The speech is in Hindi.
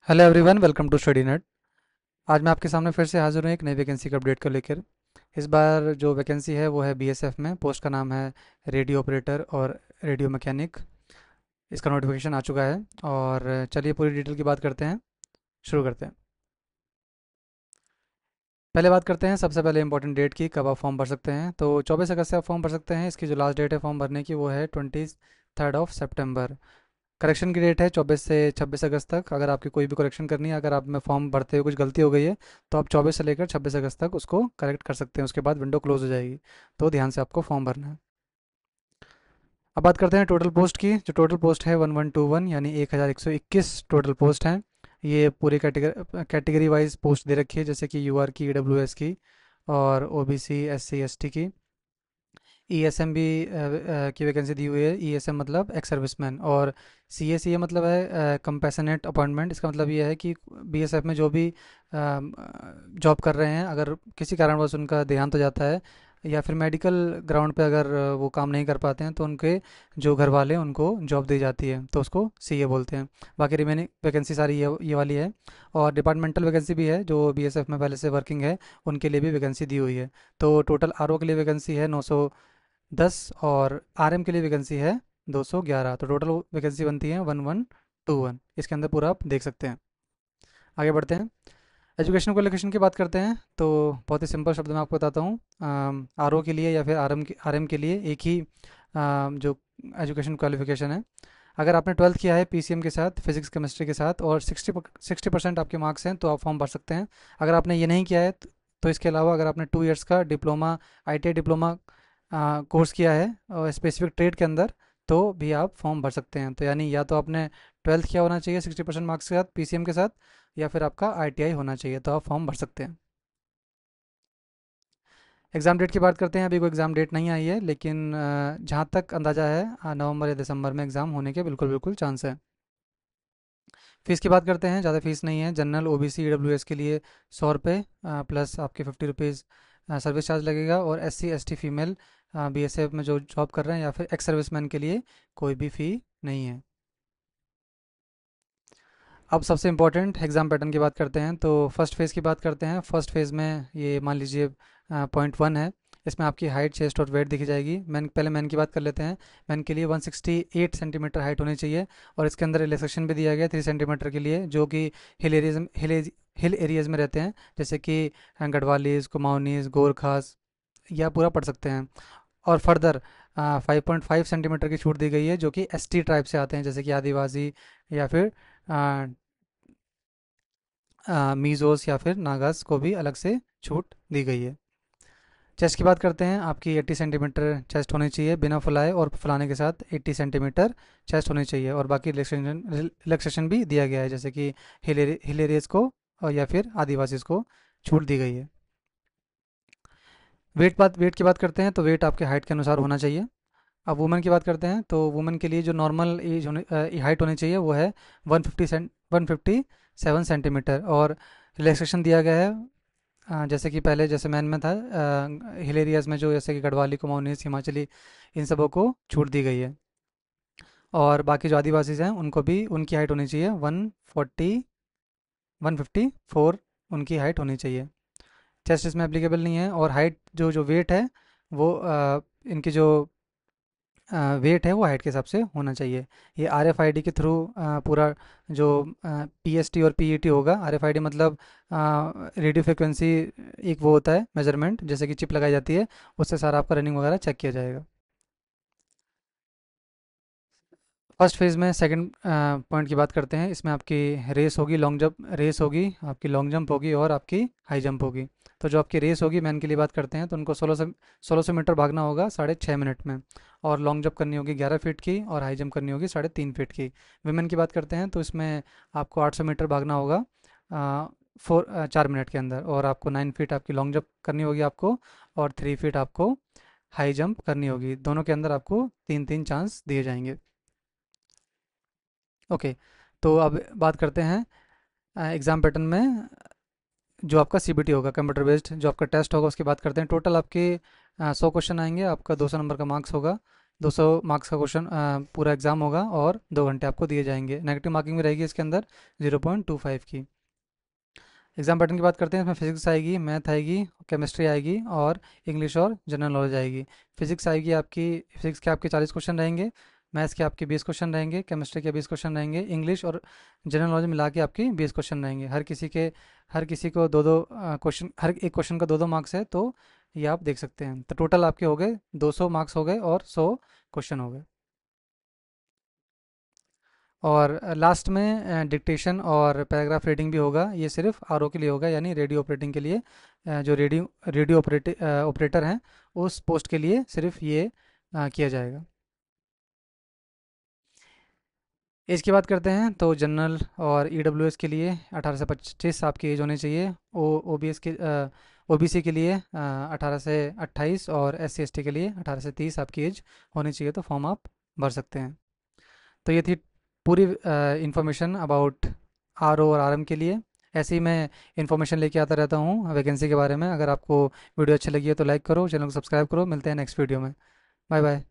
Hello everyone, welcome to study net. आज मैं आपके सामने फिर से हाजिर हूँ एक नई वैकेंसी का अपडेट को लेकर। इस बार जो वैकेंसी है वो है बीएसएफ में। पोस्ट का नाम है रेडियो ऑपरेटर और रेडियो मैकेनिक। इसका नोटिफिकेशन आ चुका है और चलिए पूरी डिटेल की बात करते हैं। शुरू करते हैं। पहले बात करते हैं सबसे पहले इंपॉर्टेंट डेट की, कब आप फॉर्म भर सकते हैं। तो 24 अगस्त से आप फॉर्म भर सकते हैं। इसकी जो लास्ट डेट है फॉर्म भरने की वो है 23 ऑफ सेप्टेम्बर। करेक्शन की डेट है 24 से 26 अगस्त तक। अगर आपकी कोई भी करेक्शन करनी है, अगर आप में फॉर्म भरते हुए कुछ गलती हो गई है, तो आप 24 से लेकर 26 अगस्त तक उसको करेक्ट कर सकते हैं। उसके बाद विंडो क्लोज हो जाएगी। तो ध्यान से आपको फॉर्म भरना है। अब बात करते हैं टोटल पोस्ट की। जो टोटल पोस्ट है 1121 यानी 1121 टोटल पोस्ट हैं। ये पूरी कैटेगरी वाइज पोस्ट दे रखी है, जैसे कि यूआर की, ईडब्ल्यूएस की और ओबीसी, एससी, एसटी की। ईएसएम भी की वैकेंसी दी हुई है। ईएसएम मतलब एक्स सर्विसमैन, और सीएसीए मतलब है कंपैशनेट अपॉइंटमेंट। इसका मतलब ये है कि बीएसएफ में जो भी जॉब कर रहे हैं, अगर किसी कारणवश उनका देहांत हो जाता है या फिर मेडिकल ग्राउंड पे अगर वो काम नहीं कर पाते हैं, तो उनके जो घर वाले हैं उनको जॉब दी जाती है, तो उसको सीए बोलते हैं। बाकी रिमेनिंग वैकेंसी सारी ये वाली है। और डिपार्टमेंटल वैकेंसी भी है, जो बीएसएफ में पहले से वर्किंग है उनके लिए भी वैकेंसी दी हुई है। तो टोटल आरओ के लिए वैकेंसी है 910 और आरएम के लिए वैकेंसी है 211। तो टोटल वैकेंसी बनती है 1121। इसके अंदर पूरा आप देख सकते हैं। आगे बढ़ते हैं। एजुकेशन क्वालिफिकेशन की बात करते हैं। तो बहुत ही सिंपल शब्द में आपको बताता हूँ। आरओ के लिए या फिर आरएम के लिए एक ही जो एजुकेशन क्वालिफिकेशन है। अगर आपने 12th किया है पीसीएम के साथ, फिजिक्स केमिस्ट्री के साथ, और 60% आपके मार्क्स हैं, तो आप फॉर्म भर सकते हैं। अगर आपने ये नहीं किया है तो इसके अलावा अगर आपने 2 इयर्स का डिप्लोमा, आईटीआई डिप्लोमा कोर्स किया है और स्पेसिफिक ट्रेड के अंदर, तो भी आप फॉर्म भर सकते हैं। तो यानी या तो आपने 12th किया होना चाहिए 60% मार्क्स के साथ पीसीएम के साथ, या फिर आपका आईटीआई होना चाहिए, तो आप फॉर्म भर सकते हैं। एग्ज़ाम डेट की बात करते हैं। अभी कोई एग्ज़ाम डेट नहीं आई है, लेकिन जहाँ तक अंदाज़ा है नवंबर या दिसंबर में एग्ज़ाम होने के बिल्कुल बिल्कुल चांस है। फ़ीस की बात करते हैं। ज़्यादा फीस नहीं है। जनरल, ओबीसी, ईडब्ल्यूएस के लिए 100 रुपये प्लस आपके 50 रुपीज़ सर्विस चार्ज लगेगा। और एससी, एसटी, फीमेल बीएसएफ में जो जॉब कर रहे हैं या फिर एक्स सर्विसमैन के लिए कोई भी फ़ी नहीं है। अब सबसे इम्पोर्टेंट एग्ज़ाम पैटर्न की बात करते हैं। तो फर्स्ट फेज़ की बात करते हैं। फर्स्ट फेज़ में ये मान लीजिए पॉइंट 1 है। इसमें आपकी हाइट, चेस्ट और वेट दिखी जाएगी। मैन की बात कर लेते हैं। मैन के लिए 168 सेंटीमीटर हाइट होनी चाहिए। और इसके अंदर रिलैक्सेशन भी दिया गया है 3 सेंटीमीटर के लिए, जो कि हिल एरियाज़ में रहते हैं, जैसे कि गढ़वालीज, कुमाऊनीज, गोरखास, या पूरा पढ़ सकते हैं। और फर्दर 5.5 सेंटीमीटर की छूट दी गई है, जो कि एसटी ट्राइब से आते हैं, जैसे कि आदिवासी या फिर मीज़ोस या फिर नागास को भी अलग से छूट दी गई है। चेस्ट की बात करते हैं। आपकी 80 सेंटीमीटर चेस्ट होनी चाहिए बिना फुलाए, और फुलाने के साथ 80 सेंटीमीटर चेस्ट होनी चाहिए। और बाकी रिलैक्सेशन भी दिया गया है, जैसे कि हिलेरियस को और या फिर आदिवासीज को छूट दी गई है। वेट की बात करते हैं। तो वेट आपके हाइट के अनुसार होना चाहिए। अब वुमेन की बात करते हैं। तो वुमेन के लिए जो नॉर्मल एज होने हाइट होनी चाहिए वो है 157 सेंटीमीटर। और रिलैक्सेशन दिया गया है जैसे कि पहले जैसे मैन में था, हिल एरियाज़ में जो जैसे कि गढ़वाली, कुमाऊनीस, हिमाचली, इन सबों को छूट दी गई है। और बाकी जो आदिवासी हैं उनको भी उनकी हाइट होनी चाहिए 154 उनकी हाइट होनी चाहिए। चेस्ट इसमें एप्लीकेबल नहीं है। और हाइट जो जो वेट है वो इनकी जो वेट है वो हाइट के हिसाब से होना चाहिए। ये आरएफआईडी के थ्रू पूरा जो पीएसटी और पीईटी होगा। आरएफआईडी मतलब रेडियो फ्रिक्वेंसी, एक वो होता है मेजरमेंट, जैसे कि चिप लगाई जाती है, उससे सारा आपका रनिंग वगैरह चेक किया जाएगा। फर्स्ट फेज़ में सेकंड पॉइंट की बात करते हैं। इसमें आपकी रेस होगी, लॉन्ग जंप रेस होगी, आपकी लॉन्ग जंप होगी और आपकी हाई जंप होगी। तो जो आपकी रेस होगी, मैन के लिए बात करते हैं, तो उनको 1600 मीटर भागना होगा 6.5 मिनट में। और लॉन्ग जंप करनी होगी 11 फीट की, और हाई जंप करनी होगी 3.5 फीट की। वुमेन की बात करते हैं, तो इसमें आपको 800 मीटर भागना होगा 4 मिनट के अंदर। और आपको 9 फीट आपकी लॉन्ग जंप करनी होगी आपको, और 3 फीट आपको हाई जंप करनी होगी। दोनों के अंदर आपको तीन तीन चांस दिए जाएंगे। ओके। तो अब बात करते हैं एग्ज़ाम पैटर्न में जो आपका सीबीटी होगा, कंप्यूटर बेस्ड जो आपका टेस्ट होगा, उसकी बात करते हैं। टोटल आपके 100 क्वेश्चन आएंगे। आपका 200 नंबर का मार्क्स होगा। 200 मार्क्स का क्वेश्चन पूरा एग्ज़ाम होगा और 2 घंटे आपको दिए जाएंगे। नेगेटिव मार्किंग भी रहेगी इसके अंदर 0.25 की। एग्जाम पैटर्न की बात करते हैं, इसमें फिजिक्स आएगी, मैथ आएगी, केमिस्ट्री आएगी और इंग्लिश और जनरल नॉलेज आएगी। फिजिक्स आएगी आपकी, फिजिक्स के आपके 40 क्वेश्चन रहेंगे, मैथ्स के आपके 20 क्वेश्चन रहेंगे, केमिस्ट्री के 20 क्वेश्चन रहेंगे, इंग्लिश और जनरल नॉलेज मिला के आपकी 20 क्वेश्चन रहेंगे। हर किसी को दो दो क्वेश्चन, हर एक क्वेश्चन का 2-2 मार्क्स है, तो ये आप देख सकते हैं। तो टोटल आपके हो गए 200 मार्क्स हो गए और 100 क्वेश्चन हो गए। और लास्ट में डिक्टेशन और पैराग्राफ रीडिंग भी होगा। ये सिर्फ आरओ के लिए होगा, यानी रेडियो ऑपरेटिंग के लिए। जो रेडियो रेडियो ऑपरेटर हैं, उस पोस्ट के लिए सिर्फ ये किया जाएगा। एज की बात करते हैं तो जनरल और ईडब्ल्यूएस के लिए 18 से 25 आपकी एज होनी चाहिए। ओबीसी के लिए 18 से 28 और एससी एसटी के लिए 18 से 30 आपकी एज होनी चाहिए, तो फॉर्म आप भर सकते हैं। तो ये थी पूरी इंफॉर्मेशन अबाउट आरओ और आरएम के लिए। ऐसे ही मैं इंफॉर्मेशन लेके आता रहता हूँ वैकेंसी के बारे में। अगर आपको वीडियो अच्छी लगी है तो लाइक करो, चैनल को सब्सक्राइब करो। मिलते हैं नेक्स्ट वीडियो में। Bye bye.